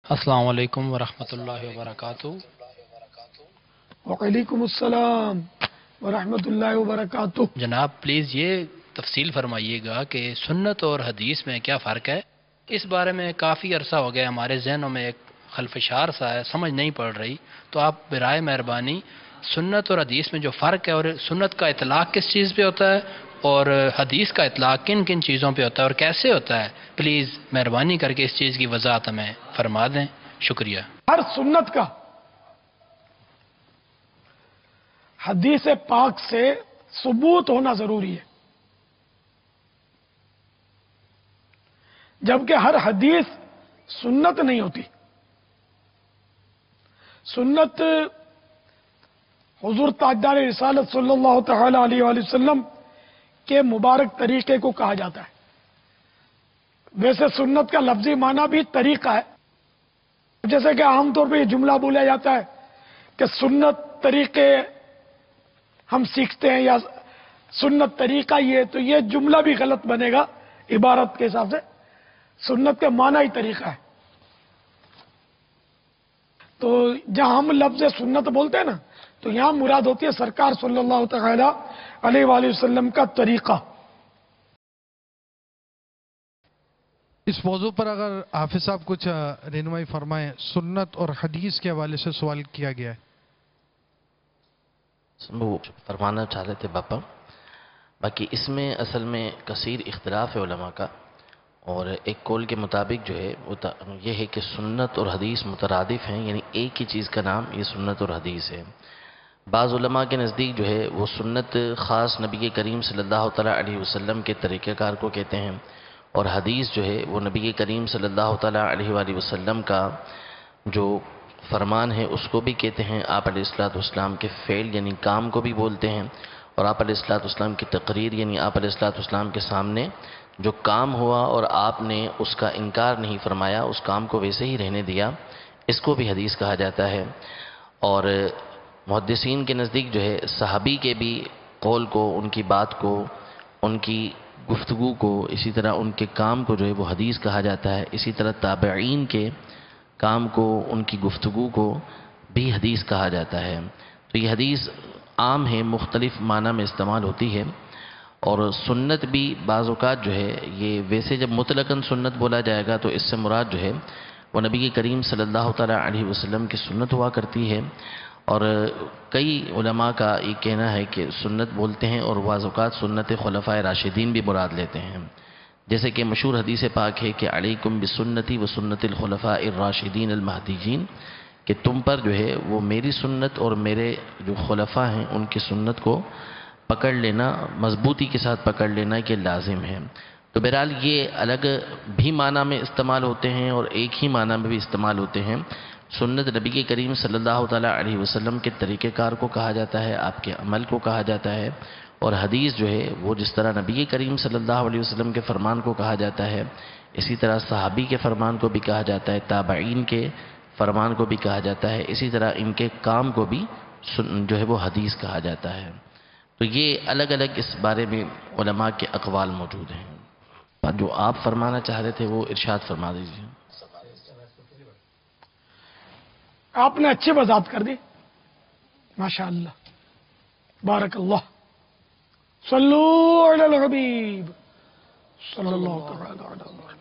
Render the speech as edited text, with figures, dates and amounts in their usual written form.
السلام علیکم ورحمۃ اللہ وبرکاتہ۔ وعلیکم السلام ورحمۃ اللہ وبرکاتہ۔ جناب پلیز یہ تفصیل فرمائیے گا کہ سنت اور حدیث میں کیا فرق ہے؟ اس بارے میں کافی عرصہ ہو گیا ہمارے ذہنوں میں ایک خلفشار سا ہے، سمجھ نہیں پڑ رہی، تو آپ برائے مہربانی سنت اور حدیث میں جو فرق ہے، اور سنت کا اطلاق کس چیز پہ ہوتا ہے اور حدیث کا اطلاق کن کن چیزوں پہ ہوتا ہے اور کیسے ہوتا ہے، پلیز مہربانی کر کے اس چیز کی وضاحت ہمیں فرما دیں، شکریہ۔ ہر سنت کا حدیث پاک سے ثبوت ہونا ضروری ہے، جبکہ ہر حدیث سنت نہیں ہوتی۔ سنت حضور تاجدار رسالت صلی اللہ تعالی علیہ وآلہ وسلم کے مبارک طریقے کو کہا جاتا ہے۔ ویسے سنت کا لفظی معنی بھی طریقہ ہے، جیسے کہ عام طور پہ یہ جملہ بولا جاتا ہے کہ سنت طریقے ہم سیکھتے ہیں یا سنت طریقہ یہ، تو یہ جملہ بھی غلط بنے گا عبارت کے حساب سے۔ سنت کا معنی ہی طریقہ ہے۔ تو جہاں ہم لفظ سنت بولتے ہیں نا، تو یہاں مراد ہوتی ہے سرکار صلی اللہ تعالی علیہ وآلہ وسلم کا طریقہ۔ اس موضوع پر اگر حافظ صاحب کچھ رہنمائی فرمائیں، سنت اور حدیث کے حوالے سے سوال کیا گیا ہے۔ وہ فرمانا چاہ رہے تھے باپا، باقی اس میں اصل میں کثیر اختلاف ہے علماء کا، اور ایک قول کے مطابق جو ہے وہ یہ ہے کہ سنت اور حدیث مترادف ہیں، یعنی ایک ہی چیز کا نام یہ سنت اور حدیث ہے۔ بعض علماء کے نزدیک جو ہے وہ سنت خاص نبی کریم صلی اللہ تعالیٰ علیہ وسلم کے طریقہ کار کو کہتے ہیں، اور حدیث جو ہے وہ نبی کریم صلی اللہ تعالیٰ علیہ وآلہ وسلم کا جو فرمان ہے اس کو بھی کہتے ہیں۔ آپ علیہ السلام کے فعل یعنی کام کو بھی بولتے ہیں، اور آپ علیہ السلام کی تقریر یعنی آپ علیہ السلام کے سامنے جو کام ہوا اور آپ نے اس کا انکار نہیں فرمایا، اس کام کو ویسے ہی رہنے دیا، اس کو بھی حدیث کہا جاتا ہے۔ اور محدثین کے نزدیک جو ہے صحابی کے بھی قول کو، ان کی بات کو، ان کی گفتگو کو، اسی طرح ان کے کام کو جو ہے وہ حدیث کہا جاتا ہے۔ اسی طرح تابعین کے کام کو، ان کی گفتگو کو بھی حدیث کہا جاتا ہے۔ تو یہ حدیث عام ہے، مختلف معنی میں استعمال ہوتی ہے۔ اور سنت بھی بعض اوقات جو ہے یہ ویسے جب مطلقاً سنت بولا جائے گا تو اس سے مراد جو ہے وہ نبی کریم صلی اللہ تعالیٰ علیہ وسلم کی سنت ہوا کرتی ہے۔ اور کئی علماء کا یہ کہنا ہے کہ سنت بولتے ہیں اور بعض اوقات سنت خلفائے راشدین بھی مراد لیتے ہیں، جیسے کہ مشہور حدیث پاک ہے کہ علیکم بسنتی و سنت الخلفاء الراشدین المہدیین، کہ تم پر جو ہے وہ میری سنت اور میرے جو خلفاء ہیں ان کی سنت کو پکڑ لینا، مضبوطی کے ساتھ پکڑ لینا کہ لازم ہے۔ تو بہرحال یہ الگ بھی معنی میں استعمال ہوتے ہیں اور ایک ہی معنی میں بھی استعمال ہوتے ہیں۔ سنت نبی کریم صلی اللہ تعالیٰ علیہ وسلم کے طریقہ کار کو کہا جاتا ہے، آپ کے عمل کو کہا جاتا ہے، اور حدیث جو ہے وہ جس طرح نبی کریم صلی اللہ علیہ وسلم کے فرمان کو کہا جاتا ہے، اسی طرح صحابی کے فرمان کو بھی کہا جاتا ہے، تابعین کے فرمان کو بھی کہا جاتا ہے، اسی طرح ان کے کام کو بھی جو ہے وہ حدیث کہا جاتا ہے۔ تو یہ الگ الگ اس بارے میں علماء کے اقوال موجود ہیں۔ جو آپ فرمانا چاہ رہے تھے وہ ارشاد فرما دیجیے۔ آپ نے اچھی وضاحت کر دی، ماشاءاللہ، بارک اللہ۔ صلو علی الحبیب صلی اللہ تعالی علیہ وسلم۔